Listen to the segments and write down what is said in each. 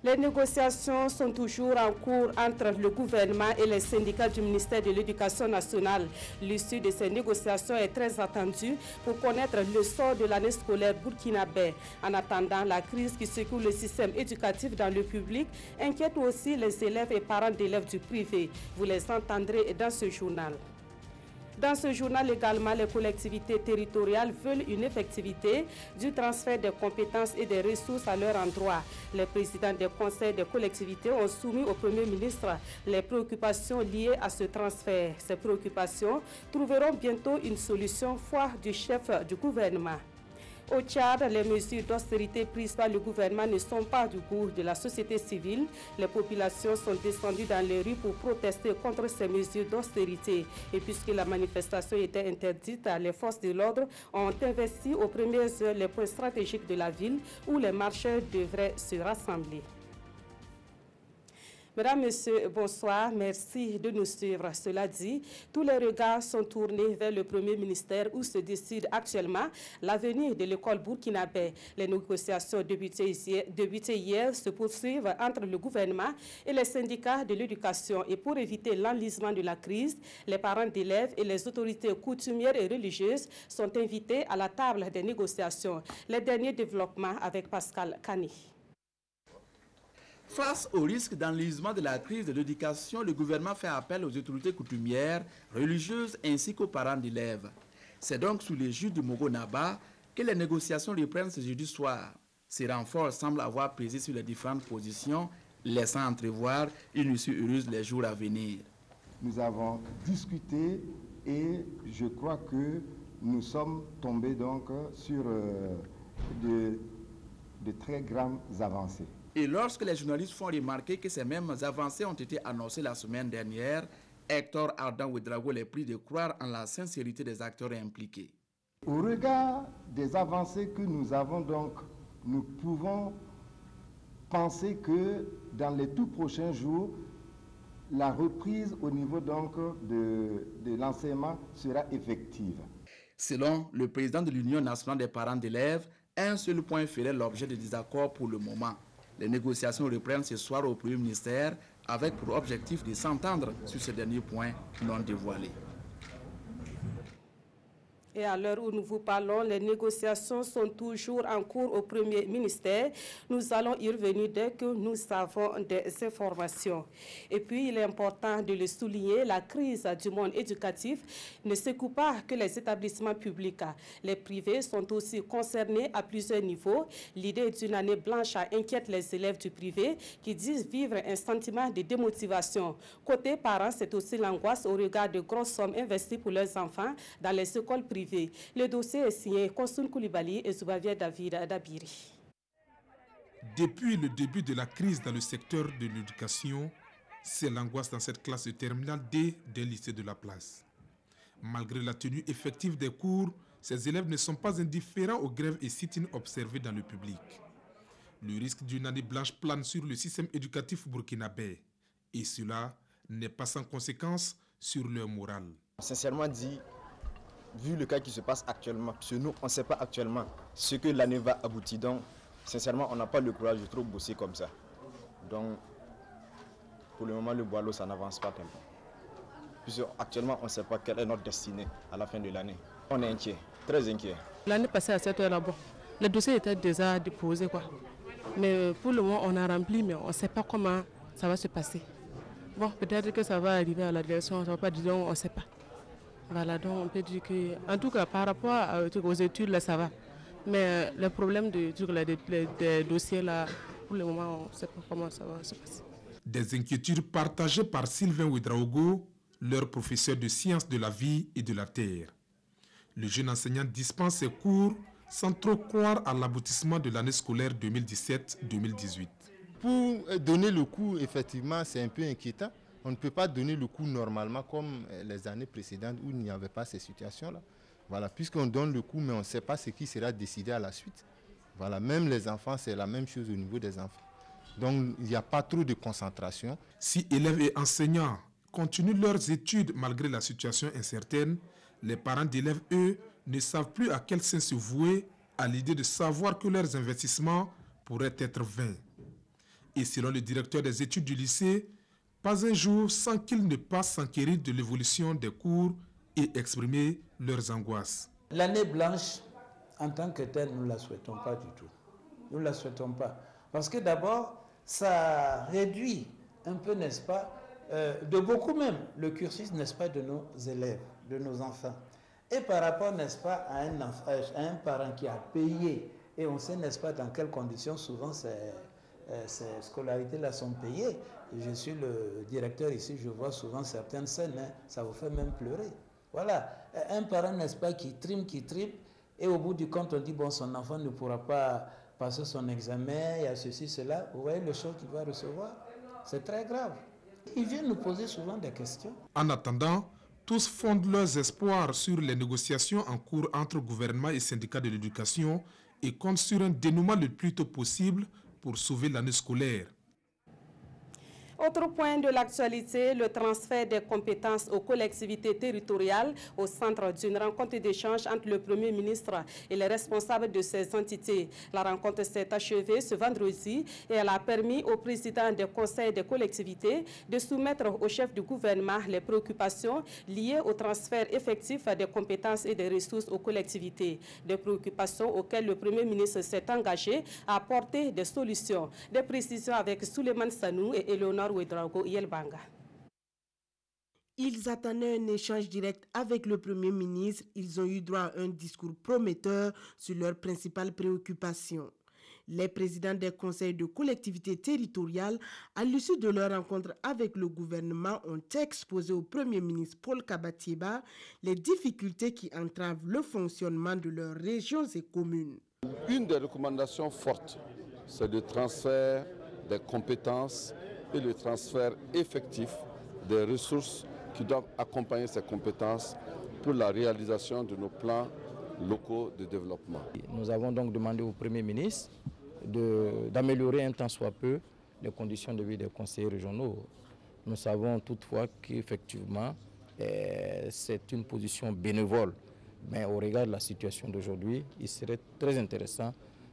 Les négociations sont toujours en cours entre le gouvernement et les syndicats du ministère de l'Éducation nationale. L'issue de ces négociations est très attendue pour connaître le sort de l'année scolaire burkinabé. En attendant, la crise qui secoue le système éducatif dans le public inquiète aussi les élèves et parents d'élèves du privé. Vous les entendrez dans ce journal. Dans ce journal également, les collectivités territoriales veulent une effectivité du transfert des compétences et des ressources à leur endroit. Les présidents des conseils des collectivités ont soumis au Premier ministre les préoccupations liées à ce transfert. Ces préoccupations trouveront bientôt une solution foi du chef du gouvernement. Au Tchad, les mesures d'austérité prises par le gouvernement ne sont pas du goût de la société civile. Les populations sont descendues dans les rues pour protester contre ces mesures d'austérité. Et puisque la manifestation était interdite, les forces de l'ordre ont investi aux premières heures les points stratégiques de la ville où les marcheurs devraient se rassembler. Mesdames, Messieurs, bonsoir. Merci de nous suivre. Cela dit, tous les regards sont tournés vers le Premier ministère où se décide actuellement l'avenir de l'école burkinabé. Les négociations débutées hier se poursuivent entre le gouvernement et les syndicats de l'éducation. Et pour éviter l'enlisement de la crise, les parents d'élèves et les autorités coutumières et religieuses sont invités à la table des négociations. Les derniers développements avec Pascal Kani. Face au risque d'enlisement de la crise de l'éducation, le gouvernement fait appel aux autorités coutumières, religieuses ainsi qu'aux parents d'élèves. C'est donc sous l'égide du Mogo Naba que les négociations reprennent ce jeudi soir. Ces renforts semblent avoir pesé sur les différentes positions, laissant entrevoir une issue heureuse les jours à venir. Nous avons discuté et je crois que nous sommes tombés donc sur de très grandes avancées. Et lorsque les journalistes font remarquer que ces mêmes avancées ont été annoncées la semaine dernière, Hector Ardan Ouedraogo les prie de croire en la sincérité des acteurs impliqués. Au regard des avancées que nous avons donc, nous pouvons penser que dans les tout prochains jours, la reprise au niveau donc de l'enseignement sera effective. Selon le président de l'Union nationale des parents d'élèves, un seul point ferait l'objet de désaccords pour le moment. Les négociations reprennent ce soir au Premier ministère avec pour objectif de s'entendre sur ces derniers points non dévoilés. Et à l'heure où nous vous parlons, les négociations sont toujours en cours au Premier ministère. Nous allons y revenir dès que nous avons des informations. Et puis, il est important de le souligner, la crise du monde éducatif ne secoue pas que les établissements publics. Les privés sont aussi concernés à plusieurs niveaux. L'idée d'une année blanche inquiète les élèves du privé qui disent vivre un sentiment de démotivation. Côté parents, c'est aussi l'angoisse au regard de grosses sommes investies pour leurs enfants dans les écoles privées. Le dossier est signé Konsun Koulibaly et Zoubavia David Dabiri. Depuis le début de la crise dans le secteur de l'éducation, c'est l'angoisse dans cette classe de terminale D des lycées de la place. Malgré la tenue effective des cours, ces élèves ne sont pas indifférents aux grèves et sit-ins observés dans le public. Le risque d'une année blanche plane sur le système éducatif burkinabé. Et cela n'est pas sans conséquence sur leur morale. Sincèrement dit, vu le cas qui se passe actuellement, parce que nous, on ne sait pas actuellement ce que l'année va aboutir. Donc, sincèrement, on n'a pas le courage de trop bosser comme ça. Donc, pour le moment, le boileau, ça n'avance pas tellement. Puisque actuellement, on ne sait pas quelle est notre destinée à la fin de l'année. On est inquiet, très inquiet. L'année passée, à cette heure-là, bon, le dossier était déjà déposé, quoi. Mais pour le moment, on a rempli, mais on ne sait pas comment ça va se passer. Bon, peut-être que ça va arriver à la direction, ça va pas dire, on ne sait pas. Voilà, donc on peut dire que, en tout cas, par rapport aux études, là, ça va. Mais le problème des dossiers, là, pour le moment, on ne sait pas comment ça va se passer. Des inquiétudes partagées par Sylvain Ouedraogo, leur professeur de sciences de la vie et de la terre. Le jeune enseignant dispense ses cours sans trop croire à l'aboutissement de l'année scolaire 2017-2018. Pour donner le cours, effectivement, c'est un peu inquiétant. On ne peut pas donner le cours normalement comme les années précédentes où il n'y avait pas ces situations-là. Voilà, puisqu'on donne le cours, mais on ne sait pas ce qui sera décidé à la suite. Voilà, même les enfants, c'est la même chose au niveau des enfants. Donc, il n'y a pas trop de concentration. Si élèves et enseignants continuent leurs études malgré la situation incertaine, les parents d'élèves, eux, ne savent plus à quel sens se vouer à l'idée de savoir que leurs investissements pourraient être vains. Et selon le directeur des études du lycée, pas un jour sans qu'ils ne passent s'enquérir de l'évolution des cours et exprimer leurs angoisses. L'année blanche, en tant que telle, nous ne la souhaitons pas du tout. Nous ne la souhaitons pas. Parce que d'abord, ça réduit un peu, n'est-ce pas, de beaucoup même, le cursus, n'est-ce pas, de nos élèves, de nos enfants. Et par rapport, n'est-ce pas, à un parent qui a payé, et on sait, n'est-ce pas, dans quelles conditions souvent ces scolarités-là sont payées. Je suis le directeur ici, je vois souvent certaines scènes, hein, ça vous fait même pleurer. Voilà, un parent, n'est-ce pas, qui tripe, et au bout du compte, on dit, bon, son enfant ne pourra pas passer son examen, il y a ceci, cela. Vous voyez le choc qu'il va recevoir? C'est très grave. Ils viennent nous poser souvent des questions. En attendant, tous fondent leurs espoirs sur les négociations en cours entre gouvernement et syndicats de l'éducation et comptent sur un dénouement le plus tôt possible pour sauver l'année scolaire. Autre point de l'actualité, le transfert des compétences aux collectivités territoriales au centre d'une rencontre d'échange entre le Premier ministre et les responsables de ces entités. La rencontre s'est achevée ce vendredi et elle a permis au président des conseils des collectivités de soumettre au chef du gouvernement les préoccupations liées au transfert effectif des compétences et des ressources aux collectivités. Des préoccupations auxquelles le Premier ministre s'est engagé à apporter des solutions. Des précisions avec Souleymane Sanou et Eleonore Ouedraogo Yelbanga. Ils attendaient un échange direct avec le Premier ministre. Ils ont eu droit à un discours prometteur sur leurs principales préoccupations. Les présidents des conseils de collectivités territoriales, à l'issue de leur rencontre avec le gouvernement, ont exposé au Premier ministre Paul Kabatieba les difficultés qui entravent le fonctionnement de leurs régions et communes. Une des recommandations fortes, c'est le transfert des compétences et le transfert effectif des ressources qui doivent accompagner ces compétences pour la réalisation de nos plans locaux de développement. Nous avons donc demandé au Premier ministre d'améliorer un tant soit peu les conditions de vie des conseillers régionaux. Nous savons toutefois qu'effectivement, c'est une position bénévole. Mais au regard de la situation d'aujourd'hui, il serait très intéressant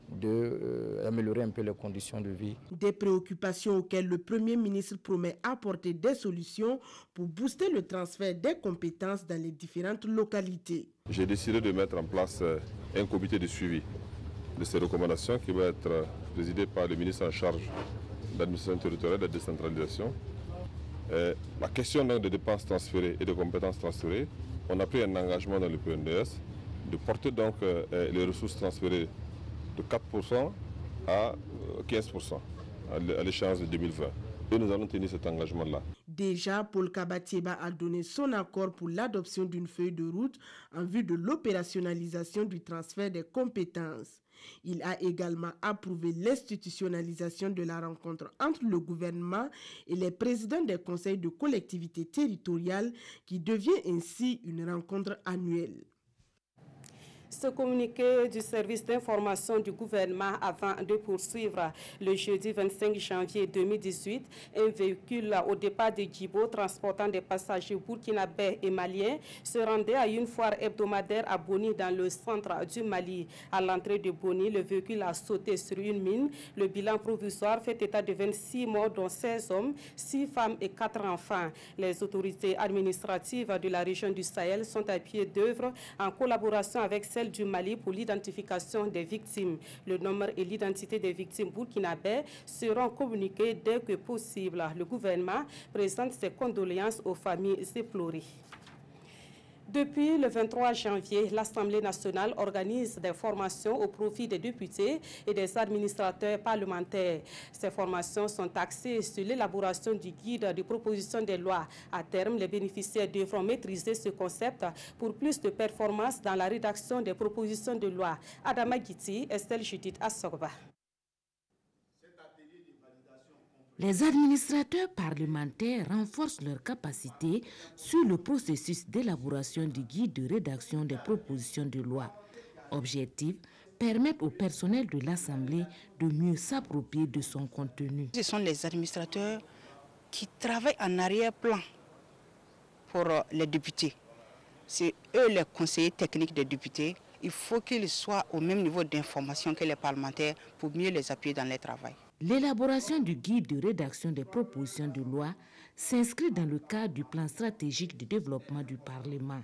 d'améliorer un peu les conditions de vie. Des préoccupations auxquelles le Premier ministre promet apporter des solutions pour booster le transfert des compétences dans les différentes localités. J'ai décidé de mettre en place un comité de suivi de ces recommandations qui va être présidé par le ministre en charge de l'administration territoriale et de la décentralisation. La question de dépenses transférées et de compétences transférées, on a pris un engagement dans le PNDS de porter donc les ressources transférées de 4% à 15% à l'échéance de 2020. Et nous allons tenir cet engagement-là. Déjà, Paul Kabatieba a donné son accord pour l'adoption d'une feuille de route en vue de l'opérationnalisation du transfert des compétences. Il a également approuvé l'institutionnalisation de la rencontre entre le gouvernement et les présidents des conseils de collectivités territoriales qui devient ainsi une rencontre annuelle. Ce communiqué du service d'information du gouvernement avant de poursuivre. Le jeudi 25 janvier 2018, un véhicule au départ de Djibo transportant des passagers burkinabés et maliens se rendait à une foire hebdomadaire à Boni dans le centre du Mali. À l'entrée de Boni, le véhicule a sauté sur une mine. Le bilan provisoire fait état de 26 morts, dont 16 hommes, 6 femmes et 4 enfants. Les autorités administratives de la région du Sahel sont à pied d'œuvre en collaboration avec celles du Mali pour l'identification des victimes. Le nombre et l'identité des victimes burkinabés seront communiqués dès que possible. Le gouvernement présente ses condoléances aux familles éplorées. Depuis le 23 janvier, l'Assemblée nationale organise des formations au profit des députés et des administrateurs parlementaires. Ces formations sont axées sur l'élaboration du guide de proposition des lois. À terme, les bénéficiaires devront maîtriser ce concept pour plus de performance dans la rédaction des propositions de loi. Adama Giti, Estelle Judith Assorba. Les administrateurs parlementaires renforcent leur capacité sur le processus d'élaboration du guide de rédaction des propositions de loi. Objectif, permettre au personnel de l'Assemblée de mieux s'approprier de son contenu. Ce sont les administrateurs qui travaillent en arrière-plan pour les députés. C'est eux les conseillers techniques des députés. Il faut qu'ils soient au même niveau d'information que les parlementaires pour mieux les appuyer dans leur travail. L'élaboration du guide de rédaction des propositions de loi s'inscrit dans le cadre du plan stratégique de développement du Parlement.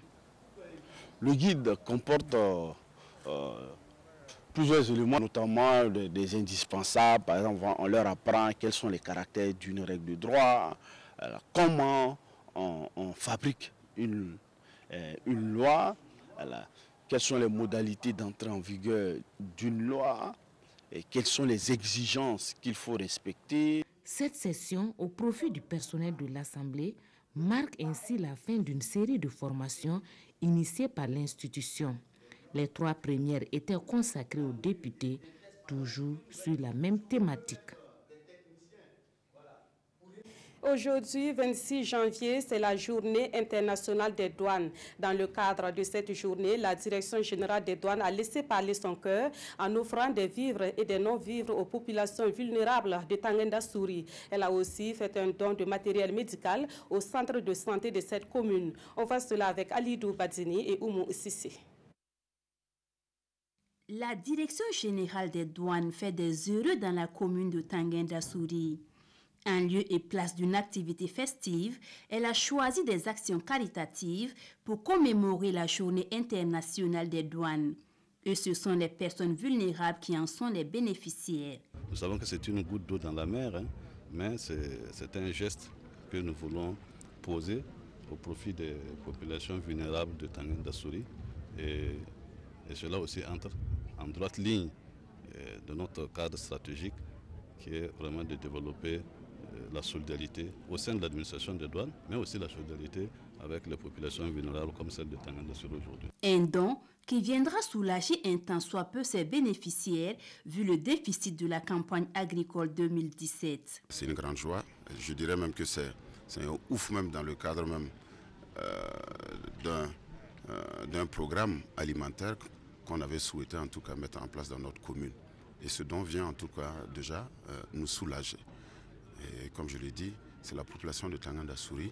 Le guide comporte plusieurs éléments, notamment des indispensables. Par exemple, on leur apprend quels sont les caractères d'une règle de droit, comment on fabrique une loi, quelles sont les modalités d'entrée en vigueur d'une loi, et quelles sont les exigences qu'il faut respecter. Cette session, au profit du personnel de l'Assemblée, marque ainsi la fin d'une série de formations initiées par l'institution. Les 3 premières étaient consacrées aux députés, toujours sur la même thématique. Aujourd'hui, 26 janvier, c'est la journée internationale des douanes. Dans le cadre de cette journée, la Direction générale des douanes a laissé parler son cœur en offrant des vivres et des non-vivres aux populations vulnérables de Tangendasouri. Elle a aussi fait un don de matériel médical au centre de santé de cette commune. On voit cela avec Alidou Badini et Oumou Sissi. La Direction générale des douanes fait des heureux dans la commune de Tangendasouri. En lieu et place d'une activité festive, elle a choisi des actions caritatives pour commémorer la journée internationale des douanes. Et ce sont les personnes vulnérables qui en sont les bénéficiaires. Nous savons que c'est une goutte d'eau dans la mer, mais c'est un geste que nous voulons poser au profit des populations vulnérables de Tangendasouri. Et cela aussi entre en droite ligne de notre cadre stratégique qui est vraiment de développer la solidarité au sein de l'administration des douanes, mais aussi la solidarité avec les populations vulnérables comme celle de Tangendasouri aujourd'hui. Un don qui viendra soulager un tant soit peu ses bénéficiaires vu le déficit de la campagne agricole 2017. C'est une grande joie. Je dirais même que c'est un ouf même dans le cadre même d'un programme alimentaire qu'on avait souhaité en tout cas mettre en place dans notre commune. Et ce don vient en tout cas déjà nous soulager. Et comme je l'ai dit, c'est la population de Tangendasouri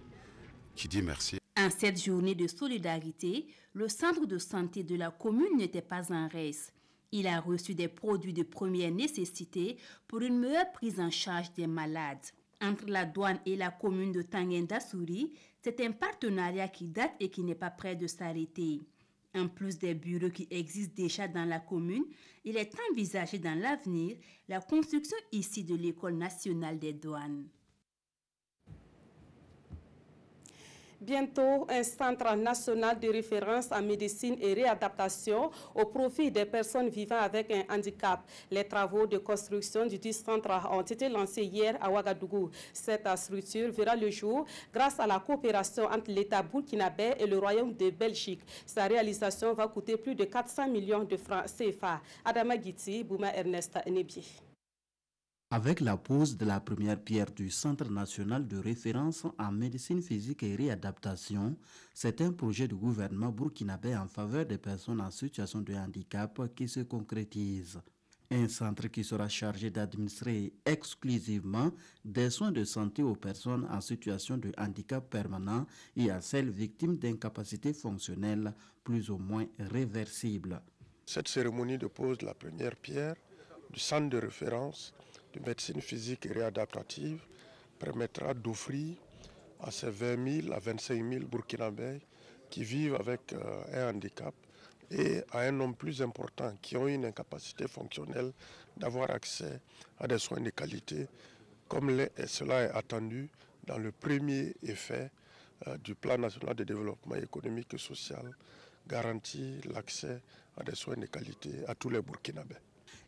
qui dit merci. En cette journée de solidarité, le centre de santé de la commune n'était pas en reste. Il a reçu des produits de première nécessité pour une meilleure prise en charge des malades. Entre la douane et la commune de Tangendasouri, c'est un partenariat qui date et qui n'est pas prêt de s'arrêter. En plus des bureaux qui existent déjà dans la commune, il est envisagé dans l'avenir la construction ici de l'École nationale des douanes. Bientôt, un centre national de référence en médecine et réadaptation au profit des personnes vivant avec un handicap. Les travaux de construction du centre ont été lancés hier à Ouagadougou. Cette structure verra le jour grâce à la coopération entre l'État burkinabé et le Royaume de Belgique. Sa réalisation va coûter plus de 400 millions de francs CFA. Adama Giti, Bouma Ernest Nebié. Avec la pose de la première pierre du Centre national de référence en médecine physique et réadaptation, c'est un projet du gouvernement burkinabé en faveur des personnes en situation de handicap qui se concrétise. Un centre qui sera chargé d'administrer exclusivement des soins de santé aux personnes en situation de handicap permanent et à celles victimes d'incapacités fonctionnelles plus ou moins réversibles. Cette cérémonie de pose de la première pierre du centre de référence de médecine physique et réadaptative permettra d'offrir à ces 20 000 à 25 000 Burkinabés qui vivent avec un handicap et à un nombre plus important qui ont une incapacité fonctionnelle d'avoir accès à des soins de qualité comme cela est attendu dans le premier effet du plan national de développement économique et social, garantir l'accès à des soins de qualité à tous les Burkinabés.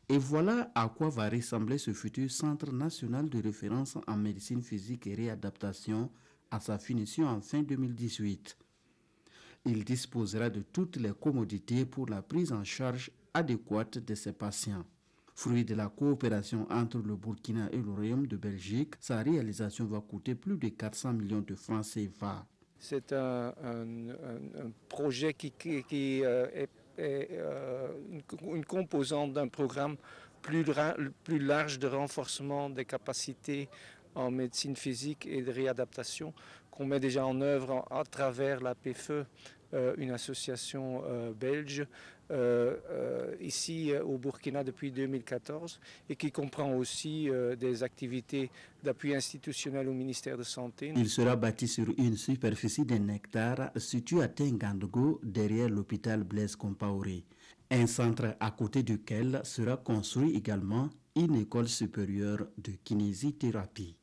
Et voilà à quoi va ressembler ce futur Centre national de référence en médecine physique et réadaptation à sa finition en fin 2018. Il disposera de toutes les commodités pour la prise en charge adéquate de ses patients. Fruit de la coopération entre le Burkina et le Royaume de Belgique, sa réalisation va coûter plus de 400 millions de francs CFA. C'est un projet qui est une composante d'un programme plus large de renforcement des capacités en médecine physique et de réadaptation qu'on met déjà en œuvre à travers la PFE, une association belge ici au Burkina depuis 2014 et qui comprend aussi des activités d'appui institutionnel au ministère de Santé. Il sera bâti sur une superficie d'1 hectare situé à Tengandogo, derrière l'hôpital Blaise Compaoré. Un centre à côté duquel sera construit également une école supérieure de kinésithérapie.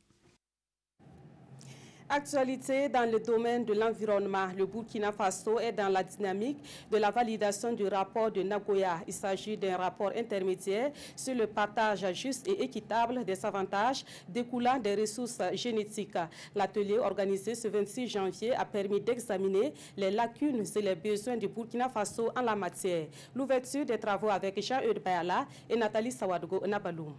Actualité dans le domaine de l'environnement. Le Burkina Faso est dans la dynamique de la validation du rapport de Nagoya. Il s'agit d'un rapport intermédiaire sur le partage juste et équitable des avantages découlant des ressources génétiques. L'atelier organisé ce 26 janvier a permis d'examiner les lacunes et les besoins du Burkina Faso en la matière. L'ouverture des travaux avec Jean-Eudes Bayala et Nathalie Sawadgo Nabaloum.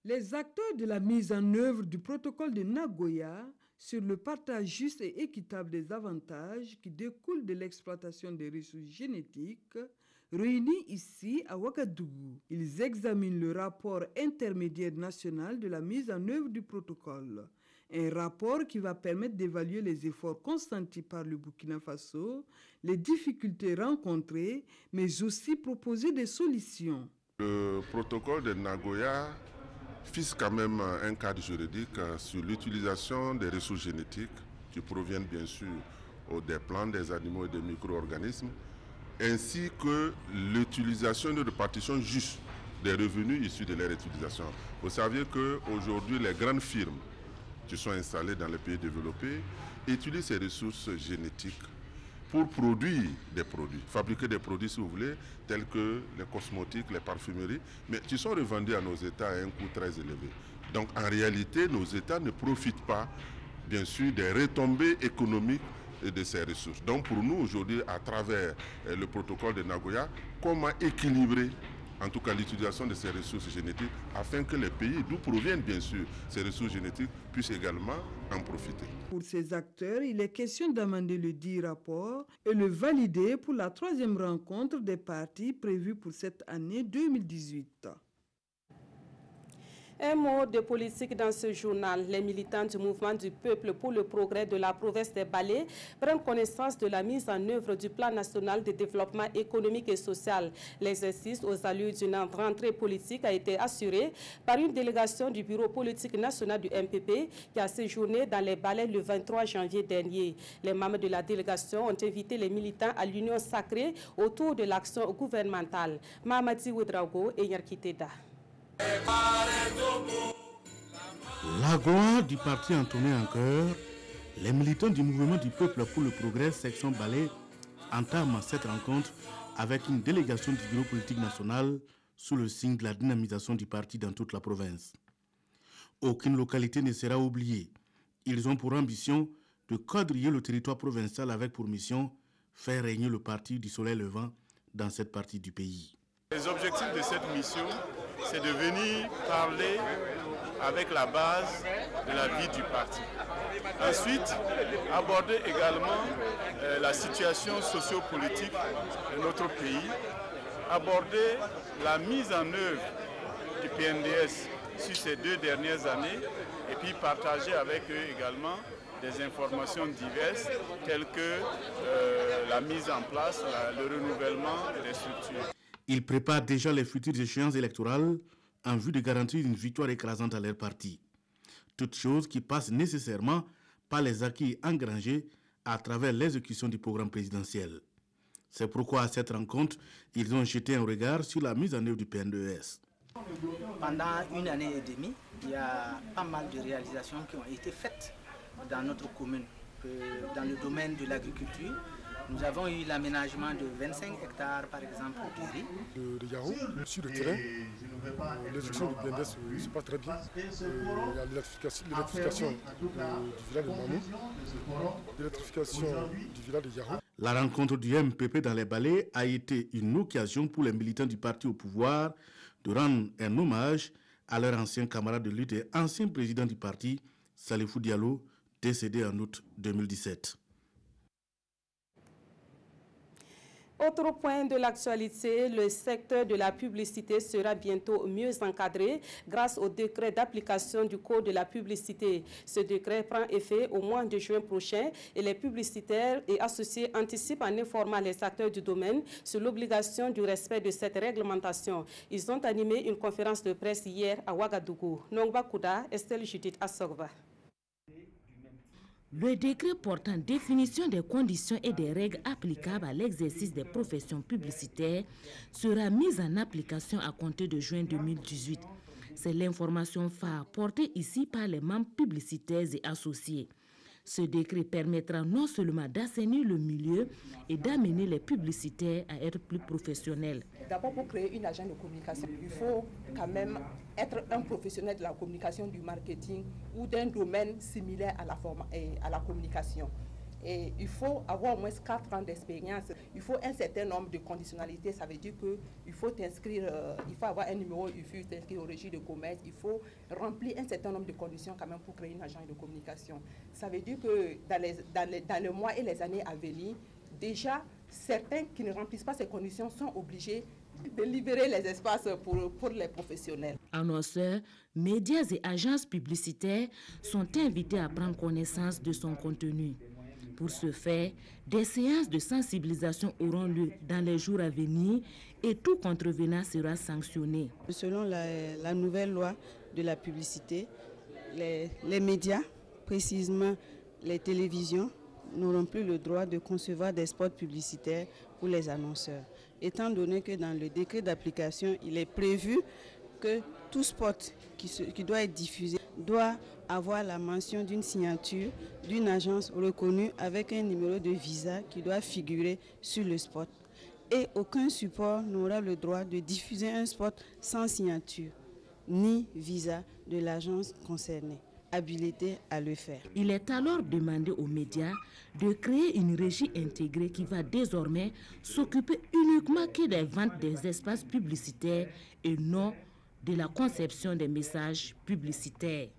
Les acteurs de la mise en œuvre du protocole de Nagoya sur le partage juste et équitable des avantages qui découlent de l'exploitation des ressources génétiques, réunis ici à Ouagadougou. Ils examinent le rapport intermédiaire national de la mise en œuvre du protocole. Un rapport qui va permettre d'évaluer les efforts consentis par le Burkina Faso, les difficultés rencontrées, mais aussi proposer des solutions. Le protocole de Nagoya fixe quand même un cadre juridique sur l'utilisation des ressources génétiques qui proviennent bien sûr des plantes, des animaux et des micro-organismes, ainsi que l'utilisation de répartition juste des revenus issus de leur utilisation. Vous savez qu'aujourd'hui, les grandes firmes qui sont installées dans les pays développés utilisent ces ressources génétiques pour produire des produits, fabriquer des produits si vous voulez, tels que les cosmétiques, les parfumeries, mais qui sont revendus à nos États à un coût très élevé. Donc en réalité, nos États ne profitent pas, bien sûr, des retombées économiques de ces ressources. Donc pour nous aujourd'hui, à travers le protocole de Nagoya, comment équilibrer en tout cas l'utilisation de ces ressources génétiques, afin que les pays d'où proviennent bien sûr ces ressources génétiques puissent également en profiter. Pour ces acteurs, il est question d'amender le dit rapport et le valider pour la 3e rencontre des partis prévue pour cette année 2018. Un mot de politique dans ce journal. Les militants du mouvement du peuple pour le progrès de la province des Balais prennent connaissance de la mise en œuvre du plan national de développement économique et social. L'exercice aux allures d'une rentrée politique a été assuré par une délégation du bureau politique national du MPP qui a séjourné dans les Balais le 23 janvier dernier. Les membres de la délégation ont invité les militants à l'union sacrée autour de l'action gouvernementale. Mamadi Ouedraogo et Yarkiteda. La gloire du parti entonné en chœur, les militants du mouvement du peuple pour le progrès, section Balais, entament cette rencontre avec une délégation du bureau politique national sous le signe de la dynamisation du parti dans toute la province. Aucune localité ne sera oubliée. Ils ont pour ambition de quadriller le territoire provincial avec pour mission faire régner le parti du soleil levant dans cette partie du pays. Les objectifs de cette mission, c'est de venir parler avec la base de la vie du parti. Ensuite, aborder également la situation socio-politique de notre pays, aborder la mise en œuvre du PNDS sur ces 2 dernières années et puis partager avec eux également des informations diverses telles que la mise en place, le renouvellement des structures. Ils préparent déjà les futures échéances électorales en vue de garantir une victoire écrasante à leur parti. Toute chose qui passe nécessairement par les acquis engrangés à travers l'exécution du programme présidentiel. C'est pourquoi à cette rencontre, ils ont jeté un regard sur la mise en œuvre du PNDS. Pendant 1 année et demie, il y a pas mal de réalisations qui ont été faites dans notre commune. Dans le domaine de l'agriculture, nous avons eu l'aménagement de 25 hectares, par exemple, de riz. De Yahoo, sur le terrain, l'exécution du PNDS se passe très bien. Il y a l'électrification du village de Mamou, l'électrification du village de Yahoo. La rencontre du MPP dans les Balais a été une occasion pour les militants du parti au pouvoir de rendre un hommage à leur ancien camarade de lutte et ancien président du parti, Salifou Diallo, décédé en août 2017. Autre point de l'actualité, le secteur de la publicité sera bientôt mieux encadré grâce au décret d'application du Code de la publicité. Ce décret prend effet au mois de juin prochain et les publicitaires et associés anticipent en informant les acteurs du domaine sur l'obligation du respect de cette réglementation. Ils ont animé une conférence de presse hier à Ouagadougou. Nongba Kouda, Estelle Judith Assogba. Le décret portant définition des conditions et des règles applicables à l'exercice des professions publicitaires sera mis en application à compter de juin 2018. C'est l'information phare portée ici par les membres publicitaires et associés. Ce décret permettra non seulement d'assainir le milieu et d'amener les publicitaires à être plus professionnels. D'abord, pour créer une agence de communication, il faut quand même être un professionnel de la communication, du marketing ou d'un domaine similaire à la communication. Et il faut avoir au moins 4 ans d'expérience. Il faut un certain nombre de conditionnalités. Ça veut dire qu'il faut t'inscrire, il faut avoir un numéro UFU, t'inscrire au registre de commerce. Il faut remplir un certain nombre de conditions quand même pour créer une agence de communication. Ça veut dire que dans les mois et les années à venir, déjà, certains qui ne remplissent pas ces conditions sont obligés de libérer les espaces pour les professionnels. Annonceurs, médias et agences publicitaires sont invités à prendre connaissance de son contenu. Pour ce faire, des séances de sensibilisation auront lieu dans les jours à venir et tout contrevenant sera sanctionné. Selon la nouvelle loi de la publicité, les médias, précisément les télévisions, n'auront plus le droit de concevoir des spots publicitaires pour les annonceurs. Étant donné que dans le décret d'application, il est prévu que tout spot qui doit être diffusé doit avoir la mention d'une signature d'une agence reconnue avec un numéro de visa qui doit figurer sur le spot. Et aucun support n'aura le droit de diffuser un spot sans signature ni visa de l'agence concernée, habilitée à le faire. Il est alors demandé aux médias de créer une régie intégrée qui va désormais s'occuper uniquement que des ventes des espaces publicitaires et non de la conception des messages publicitaires.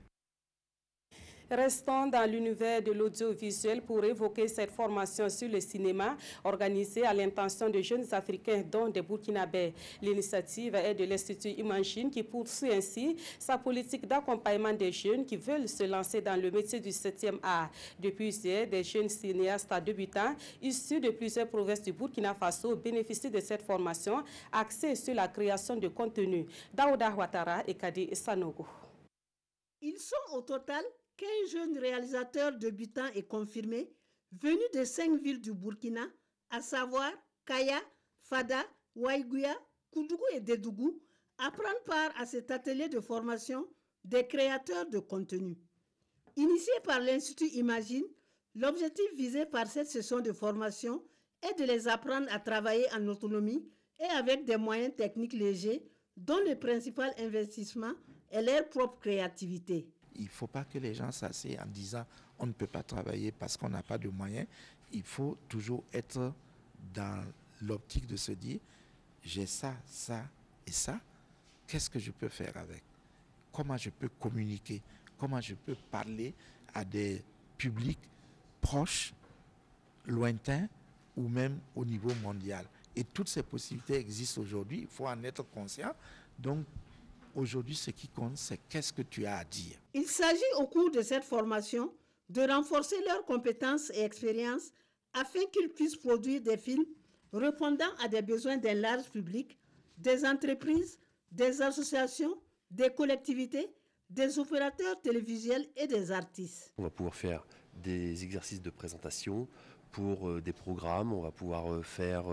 Restons dans l'univers de l'audiovisuel pour évoquer cette formation sur le cinéma organisée à l'intention de jeunes Africains, dont des Burkinabés. L'initiative est de l'Institut Imagine qui poursuit ainsi sa politique d'accompagnement des jeunes qui veulent se lancer dans le métier du 7e art. Depuis hier, des jeunes cinéastes débutants issus de plusieurs provinces du Burkina Faso bénéficient de cette formation axée sur la création de contenu. Daouda Ouattara et Kadi Sanogo. Ils sont au total 15 jeunes réalisateurs débutants et confirmés venus de 5 villes du Burkina, à savoir Kaya, Fada, Waïgouya, Koudougou et Dédougou, à prendre part à cet atelier de formation des créateurs de contenu. Initié par l'Institut Imagine, l'objectif visé par cette session de formation est de les apprendre à travailler en autonomie et avec des moyens techniques légers, dont le principal investissement est leur propre créativité. Il ne faut pas que les gens s'asseyent en disant on ne peut pas travailler parce qu'on n'a pas de moyens. Il faut toujours être dans l'optique de se dire j'ai ça, ça et ça. Qu'est-ce que je peux faire avec? Comment je peux communiquer? Comment je peux parler à des publics proches, lointains ou même au niveau mondial? Et toutes ces possibilités existent aujourd'hui. Il faut en être conscient. Donc, aujourd'hui, ce qui compte, c'est qu'est-ce que tu as à dire. Il s'agit au cours de cette formation de renforcer leurs compétences et expériences afin qu'ils puissent produire des films répondant à des besoins d'un large public, des entreprises, des associations, des collectivités, des opérateurs télévisuels et des artistes. On va pouvoir faire des exercices de présentation pour des programmes, on va pouvoir faire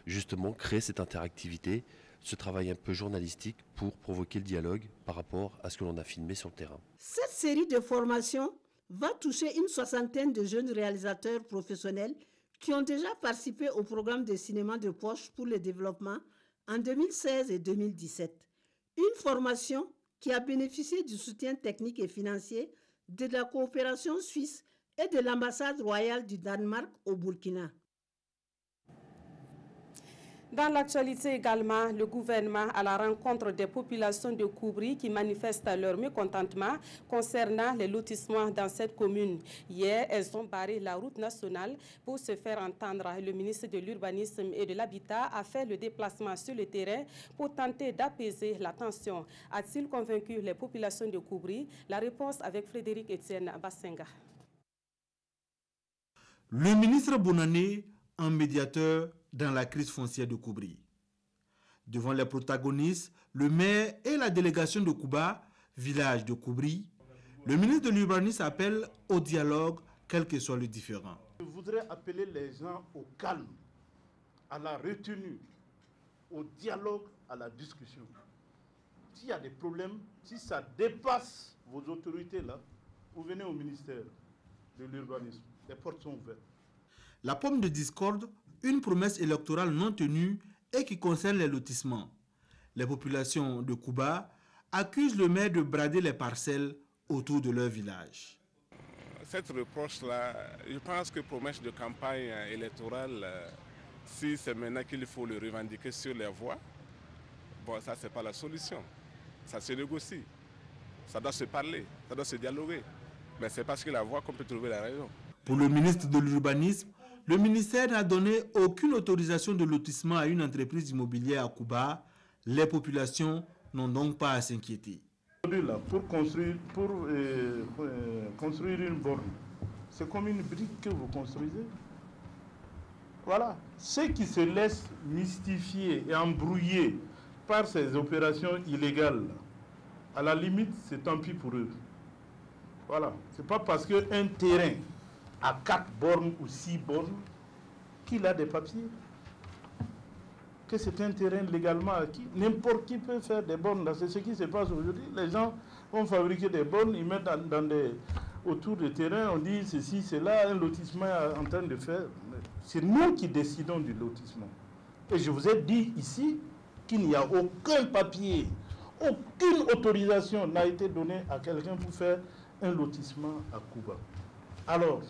justement créer cette interactivité, ce travail un peu journalistique pour provoquer le dialogue par rapport à ce que l'on a filmé sur le terrain. Cette série de formations va toucher une soixantaine de jeunes réalisateurs professionnels qui ont déjà participé au programme de cinéma de poche pour le développement en 2016 et 2017. Une formation qui a bénéficié du soutien technique et financier de la coopération suisse et de l'ambassade royale du Danemark au Burkina. Dans l'actualité également, le gouvernement à la rencontre des populations de Koubri qui manifestent leur mécontentement concernant les lotissements dans cette commune. Hier, elles ont barré la route nationale pour se faire entendre. Le ministre de l'Urbanisme et de l'Habitat a fait le déplacement sur le terrain pour tenter d'apaiser la tension. A-t-il convaincu les populations de Koubri? La réponse avec Frédéric Etienne Bassenga. Le ministre Bonané, un médiateur dans la crise foncière de Koubri. Devant les protagonistes, le maire et la délégation de Kouba, village de Koubri, le ministre de l'Urbanisme appelle au dialogue, quel que soit le différend. Je voudrais appeler les gens au calme, à la retenue, au dialogue, à la discussion. S'il y a des problèmes, si ça dépasse vos autorités là, vous venez au ministère de l'Urbanisme. Les portes sont ouvertes. La pomme de discorde, une promesse électorale non tenue et qui concerne les lotissements. Les populations de Kouba accusent le maire de brader les parcelles autour de leur village. Cette reproche-là, je pense que promesse de campagne électorale, si c'est maintenant qu'il faut le revendiquer sur les voies, bon, ça, c'est pas la solution. Ça se négocie. Ça doit se parler, ça doit se dialoguer. Mais c'est parce que la voie qu'on peut trouver la raison. Pour le ministre de l'Urbanisme, le ministère n'a donné aucune autorisation de lotissement à une entreprise immobilière à Kouba. Les populations n'ont donc pas à s'inquiéter. Pour construire une borne, c'est comme une brique que vous construisez. Voilà. Ceux qui se laissent mystifier et embrouiller par ces opérations illégales, à la limite, c'est tant pis pour eux. Voilà. C'est pas parce qu'un terrain à 4 bornes ou 6 bornes qu'il a des papiers, que c'est un terrain légalement acquis. N'importe qui peut faire des bornes. C'est ce qui se passe aujourd'hui. Les gens vont fabriquer des bornes, ils mettent autour des terrains, on dit ceci, cela, un lotissement en train de faire. C'est nous qui décidons du lotissement. Et je vous ai dit ici qu'il n'y a aucun papier, aucune autorisation n'a été donnée à quelqu'un pour faire un lotissement à Kouba. Alors,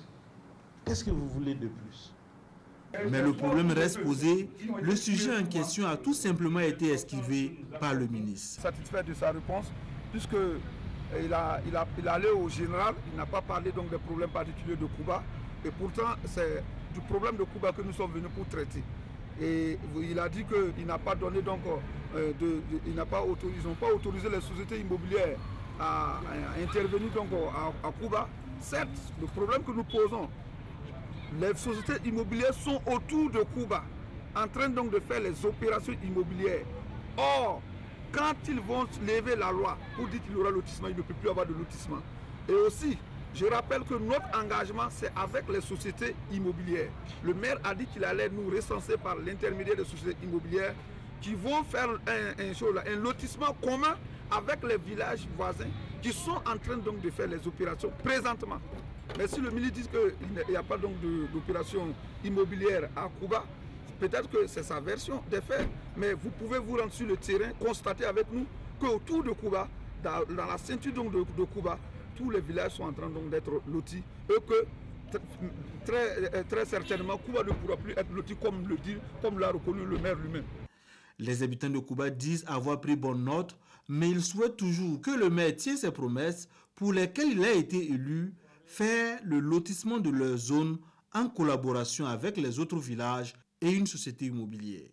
qu'est-ce que vous voulez de plus? Mais le problème reste posé. Le sujet en question a tout simplement été esquivé par le ministre. Satisfait de sa réponse, puisqu'il est allé au général, il n'a pas parlé donc des problèmes particuliers de Kouba. Et pourtant, c'est du problème de Kouba que nous sommes venus pour traiter. Et il a dit qu'il n'a pas donné donc, ils n'ont pas autorisé les sociétés immobilières à intervenir donc à Kouba. Certes, le problème que nous posons, les sociétés immobilières sont autour de Kouba, en train donc de faire les opérations immobilières. Or, quand ils vont lever la loi pour dire qu'il y aura lotissement, il ne peut plus avoir de lotissement. Et aussi, je rappelle que notre engagement, c'est avec les sociétés immobilières. Le maire a dit qu'il allait nous recenser par l'intermédiaire des sociétés immobilières qui vont faire un lotissement commun avec les villages voisins qui sont en train donc de faire les opérations présentement. Mais si le ministre dit qu'il n'y a pas donc d'opération immobilière à Kouba, peut-être que c'est sa version des faits. Mais vous pouvez vous rendre sur le terrain, constater avec nous qu'autour de Kouba, dans la ceinture donc de Kouba, tous les villages sont en train donc d'être lotis. Et que très certainement, Kouba ne pourra plus être loti comme l'a reconnu le maire lui-même. Les habitants de Kouba disent avoir pris bonne note, mais ils souhaitent toujours que le maire tienne ses promesses pour lesquelles il a été élu, faire le lotissement de leur zone en collaboration avec les autres villages et une société immobilière.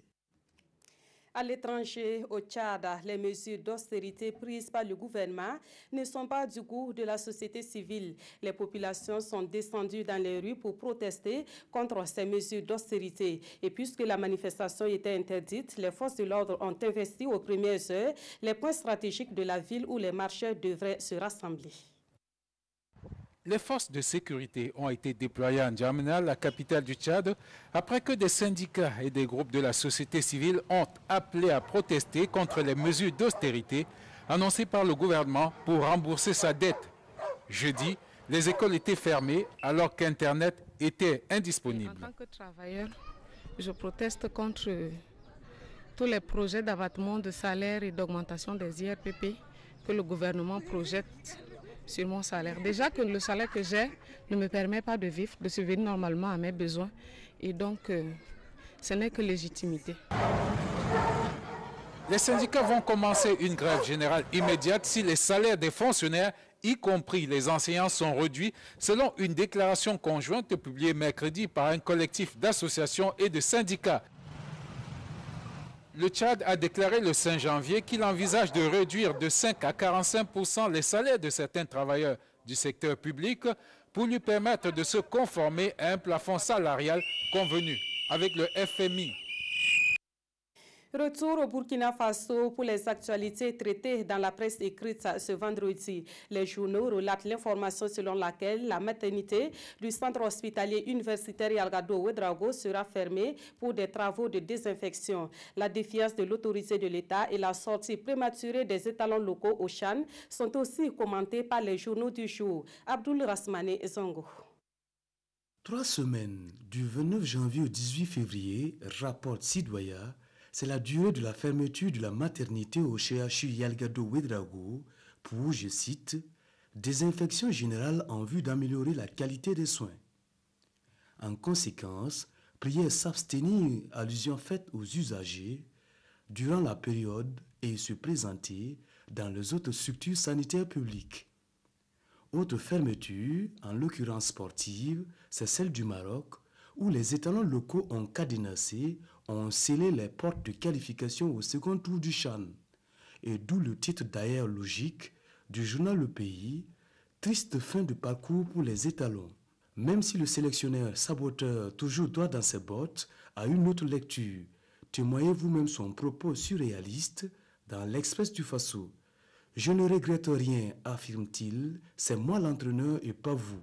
À l'étranger, au Tchad, les mesures d'austérité prises par le gouvernement ne sont pas du goût de la société civile. Les populations sont descendues dans les rues pour protester contre ces mesures d'austérité. Et puisque la manifestation était interdite, les forces de l'ordre ont investi aux premières heures les points stratégiques de la ville où les marcheurs devraient se rassembler. Les forces de sécurité ont été déployées en N'Djamena, la capitale du Tchad, après que des syndicats et des groupes de la société civile ont appelé à protester contre les mesures d'austérité annoncées par le gouvernement pour rembourser sa dette. Jeudi, les écoles étaient fermées alors qu'Internet était indisponible. En tant que travailleur, je proteste contre tous les projets d'abattement de salaire et d'augmentation des IRPP que le gouvernement projette sur mon salaire. Déjà que le salaire que j'ai ne me permet pas de vivre, de subvenir normalement à mes besoins. Et donc, Ce n'est que légitimité. Les syndicats vont commencer une grève générale immédiate si les salaires des fonctionnaires, y compris les enseignants, sont réduits, selon une déclaration conjointe publiée mercredi par un collectif d'associations et de syndicats. Le Tchad a déclaré le 5 janvier qu'il envisage de réduire de 5 à 45% les salaires de certains travailleurs du secteur public pour lui permettre de se conformer à un plafond salarial convenu avec le FMI. Retour au Burkina Faso pour les actualités traitées dans la presse écrite ce vendredi. Les journaux relatent l'information selon laquelle la maternité du centre hospitalier universitaire Yalgado Ouedraogo sera fermée pour des travaux de désinfection. La défiance de l'autorité de l'État et la sortie prématurée des étalons locaux au Chan sont aussi commentées par les journaux du jour. Abdoul Rasmane Zongo. 3 semaines, du 29 janvier au 18 février, rapporte Sidoya, c'est la durée de la fermeture de la maternité au CHU Yalgado Ouedraogo pour, je cite, « désinfection générale en vue d'améliorer la qualité des soins ». En conséquence, prière s'abstenir, allusion faite aux usagers, durant la période et se présenter dans les autres structures sanitaires publiques. Autre fermeture, en l'occurrence sportive, c'est celle du Maroc, où les étalons locaux ont cadenassé, ont scellé les portes de qualification au second tour du CHAN. Et d'où le titre d'ailleurs logique du journal Le Pays, « Triste fin de parcours pour les étalons ». Même si le sélectionneur saboteur, toujours droit dans ses bottes, a une autre lecture, témoignez vous-même son propos surréaliste dans l'Express du Faso. « Je ne regrette rien, affirme-t-il, c'est moi l'entraîneur et pas vous. »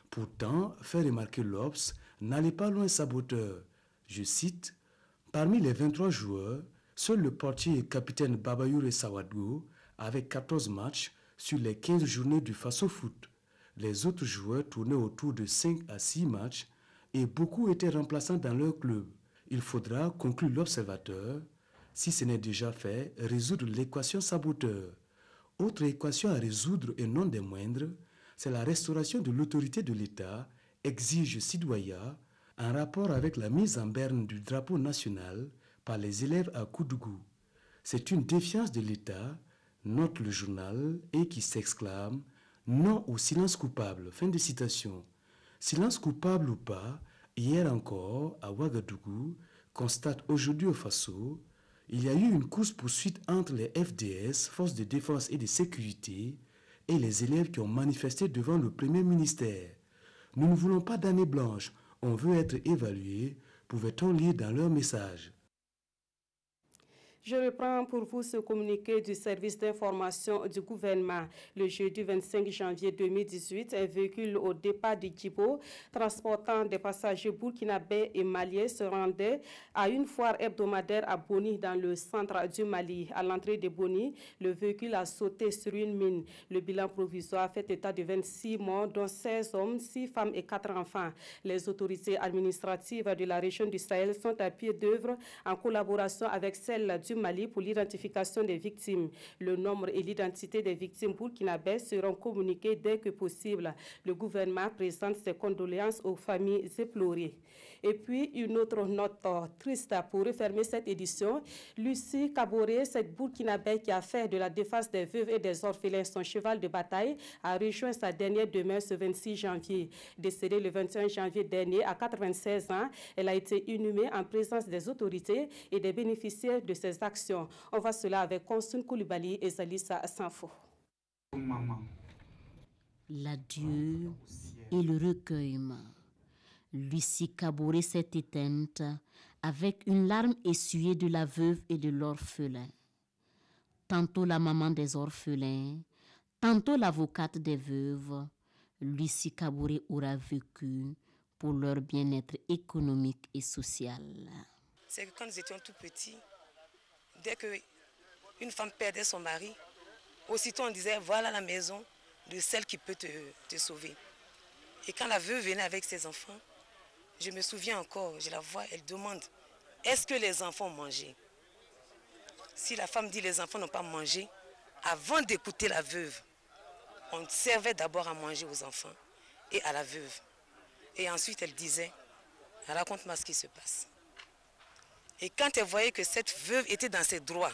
Pourtant, fait remarquer l'Obs, n'allez pas loin saboteur. Je cite, « Parmi les 23 joueurs, seul le portier et capitaine Babayoure Sawadou avec 14 matchs sur les 15 journées du Faso Foot. Les autres joueurs tournaient autour de 5 à 6 matchs et beaucoup étaient remplaçants dans leur club. Il faudra, conclut l'observateur, si ce n'est déjà fait, résoudre l'équation saboteur. Autre équation à résoudre et non des moindres, c'est la restauration de l'autorité de l'État, exige Sidoya, en rapport avec la mise en berne du drapeau national par les élèves à Koudougou. C'est une défiance de l'État, note le journal, et qui s'exclame « Non au silence coupable ». Fin de citation. Silence coupable ou pas, hier encore, à Ouagadougou, constate aujourd'hui au Faso, il y a eu une course-poursuite entre les FDS, Forces de défense et de sécurité, et les élèves qui ont manifesté devant le Premier ministère. Nous ne voulons pas d'année blanche, on veut être évalué, pouvait-on lire dans leur message. Je reprends pour vous ce communiqué du service d'information du gouvernement. Le jeudi 25 janvier 2018, un véhicule au départ de Djibo, transportant des passagers burkinabés et maliens, se rendait à une foire hebdomadaire à Boni, dans le centre du Mali. À l'entrée de Boni, le véhicule a sauté sur une mine. Le bilan provisoire fait état de 26 morts, dont 16 hommes, 6 femmes et 4 enfants. Les autorités administratives de la région du Sahel sont à pied d'œuvre en collaboration avec celles du Mali pour l'identification des victimes. Le nombre et l'identité des victimes burkinabès seront communiqués dès que possible. Le gouvernement présente ses condoléances aux familles éplorées. Et puis, une autre note triste pour refermer cette édition. Lucie Kaboré, cette burkinabé qui a fait de la défense des veuves et des orphelins son cheval de bataille, a rejoint sa dernière demeure ce 26 janvier. Décédée le 21 janvier dernier à 96 ans, elle a été inhumée en présence des autorités et des bénéficiaires de ses actions. On voit cela avec Konsun Koulibaly et Zalissa Sanfo. L'adieu et le recueillement. Lucie Kaboré s'est éteinte avec une larme essuyée de la veuve et de l'orphelin. Tantôt la maman des orphelins, tantôt l'avocate des veuves, Lucie Kaboré aura vécu pour leur bien-être économique et social. C'est que quand nous étions tout petits, dès qu'une femme perdait son mari, aussitôt on disait voilà la maison de celle qui peut te sauver. Et quand la veuve venait avec ses enfants, je me souviens encore, je la vois, elle demande est-ce que les enfants ont mangé? Si la femme dit les enfants n'ont pas mangé, avant d'écouter la veuve, on servait d'abord à manger aux enfants et à la veuve. Et ensuite elle disait raconte-moi ce qui se passe. Et quand elle voyait que cette veuve était dans ses droits,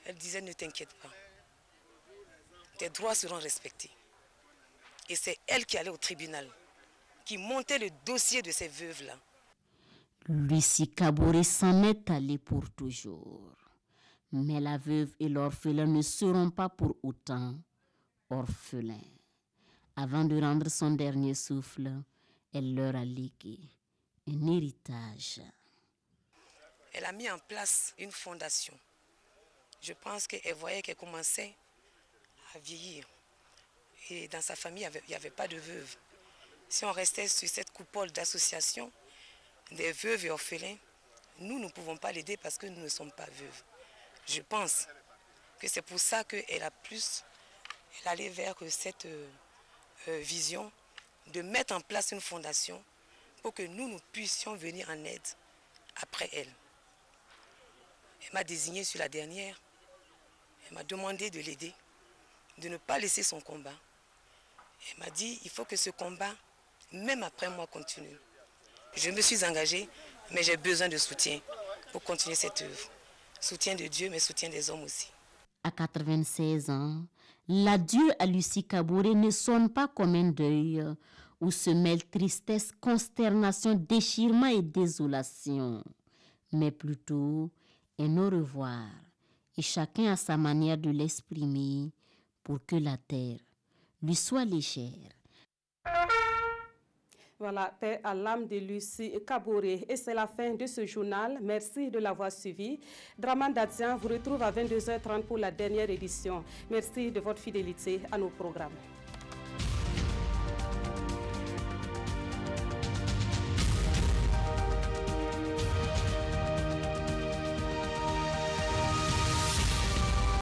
elle disait ne t'inquiète pas, tes droits seront respectés. Et c'est elle qui allait au tribunal, qui montait le dossier de ces veuves-là. Lucie Kaboré s'en est allée pour toujours. Mais la veuve et l'orphelin ne seront pas pour autant orphelins. Avant de rendre son dernier souffle, elle leur a légué un héritage. Elle a mis en place une fondation. Je pense qu'elle voyait qu'elle commençait à vieillir. Et dans sa famille, il n'y avait pas de veuve. Si on restait sur cette coupole d'association des veuves et orphelins, nous ne pouvons pas l'aider parce que nous ne sommes pas veuves. Je pense que c'est pour ça qu'elle allait vers cette vision de mettre en place une fondation pour que nous puissions venir en aide après elle. Elle m'a désigné sur la dernière. Elle m'a demandé de l'aider, de ne pas laisser son combat. Elle m'a dit, il faut que ce combat, même après moi, continue. Je me suis engagée, mais j'ai besoin de soutien pour continuer cette œuvre. Soutien de Dieu, mais soutien des hommes aussi. À 96 ans, l'adieu à Lucie Kaboré ne sonne pas comme un deuil où se mêlent tristesse, consternation, déchirement et désolation, mais plutôt un au revoir, et chacun a sa manière de l'exprimer pour que la terre lui soit légère. Voilà, paix à l'âme de Lucie Kaboré. Et c'est la fin de ce journal. Merci de l'avoir suivi. Draman Dadian vous retrouve à 22h30 pour la dernière édition. Merci de votre fidélité à nos programmes.